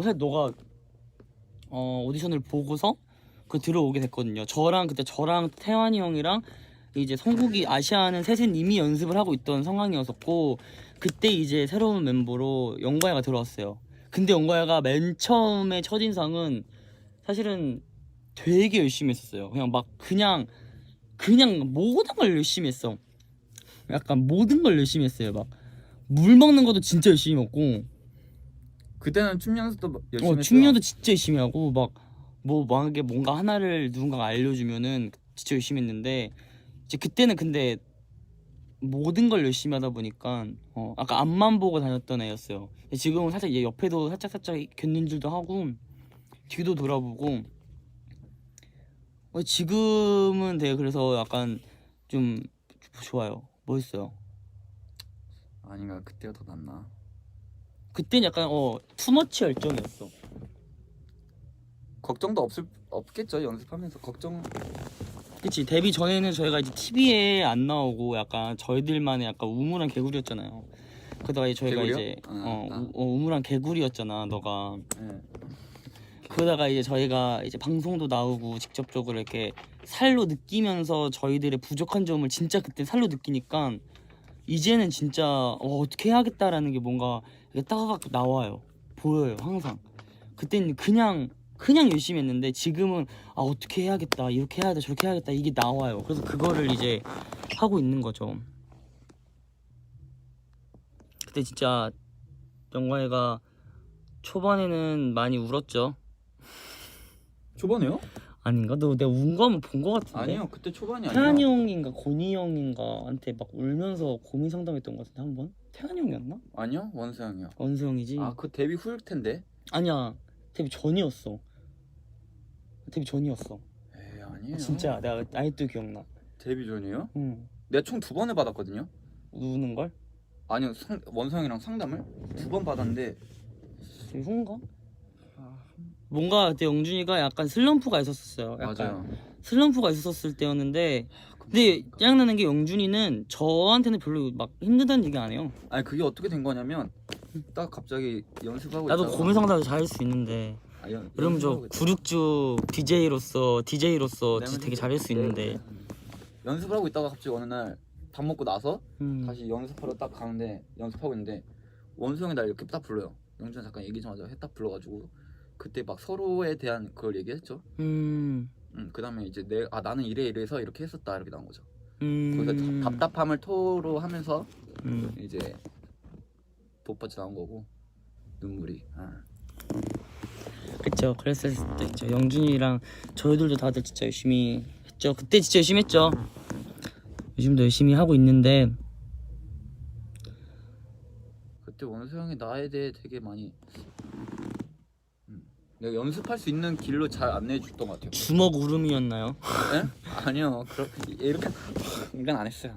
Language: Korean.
사실 너가 오디션을 보고서 그 들어오게 됐거든요. 그때 저랑 태환이 형이랑 이제 성국이 아시아는 셋은 이미 연습을 하고 있던 상황이었었고, 그때 이제 새로운 멤버로 영과이가 들어왔어요. 근데 영과이가 맨 처음에 첫인상은 사실은 되게 열심히 했었어요. 그냥 모든 걸 열심히 했어. 약간 모든 걸 열심히 했어요. 막 물 먹는 것도 진짜 열심히 먹고, 그때는 춤 연습도 열심히 했어요. 춤 연습도 진짜 열심히 하고, 막 뭐 만약에 뭔가 하나를 누군가가 알려주면은 진짜 열심히 했는데, 이제 그때는 근데 모든 걸 열심히 하다 보니까 아까 앞만 보고 다녔던 애였어요. 지금은 살짝 얘 옆에도 살짝 곁눈질도 하고 뒤도 돌아보고, 지금은 되게 그래서 약간 좀 좋아요. 멋있어요. 아닌가, 그때가 더 낫나. 그때는 약간 투머치 열정이었어. 걱정도 없겠죠. 연습하면서 걱정. 그치, 데뷔 전에는 저희가 이제 TV에 안 나오고 약간 저희들만의 약간 우물한 개구리였잖아요. 그러다가 이제 저희가 개구리요? 이제 아. 우물한 개구리였잖아, 너가. 네. 그러다가 이제 저희가 이제 방송도 나오고 직접적으로 이렇게 살로 느끼면서 저희들의 부족한 점을 진짜 그때 살로 느끼니까 이제는 진짜 어떻게 해야겠다라는 게 뭔가 이게 따가닥 나와요. 보여요, 항상. 그때는 그냥 열심히 했는데 지금은 어떻게 해야겠다, 이렇게 해야 돼, 저렇게 해야겠다, 이게 나와요. 그래서 그거를 이제 하고 있는 거죠. 그때 진짜 영화애가 초반에는 많이 울었죠. 초반에요? 아닌가? 내가 운 거 한번 본 거 같은데? 아니요, 그때 초반이 태환이 아니에요. 형인가 고니 형인가한테 막 울면서 고민 상담했던 거 같은데, 한번? 태환이 형이었나? 아니요, 원수 형이요. 원수 형이지. 아, 그 데뷔 후일 텐데. 아니야, 데뷔 전이었어. 에이, 아니에요. 진짜 내가 아직도 기억나. 데뷔 전이요? 응. 내가 총 2번을 받았거든요. 우는 걸? 아니요, 원수 형이랑 상담을 2번 받았는데. 되게 후인가? 뭔가 그때 영준이가 약간 슬럼프가 있었어요. 약간 맞아요. 슬럼프가 있었을 때였는데, 근데 짜증나는 게 영준이는 저한테는 별로 막 힘들다는 얘기 안 해요. 아니, 그게 어떻게 된 거냐면 딱 갑자기 연습하고 나도 있다가 고민 상담도 잘할 수 있는데, 여러분 저 연습하고 있다가 96주 DJ로서 진짜 되게 잘할 수 있는데. 연습을 하고 있다가 갑자기 어느 날 밥 먹고 나서 음. 다시 연습하러 딱 가는데, 연습하고 있는데 원수 형이 날 이렇게 딱 불러요. 영준아 잠깐 얘기 좀 하자 해. 딱 불러가지고 그때 막 서로에 대한 그걸 얘기했죠. 그 다음에 이제 나는 이래서 이렇게 했었다, 이렇게 나온 거죠. 거기서 답답함을 토로하면서 이제 돋받쳐 나온 거고, 눈물이. 그쵸. 그랬을 수도 있죠. 영준이랑 저희들도 다들 진짜 열심히 했죠. 그때 진짜 열심히 했죠. 요즘도 열심히 하고 있는데, 그때 원수 형이 나에 대해 되게 많이 내가 연습할 수 있는 길로 잘 안내해 줬던 것 같아요. 주먹 울음이었나요? 네? 아니요, 이렇게 안 했어요.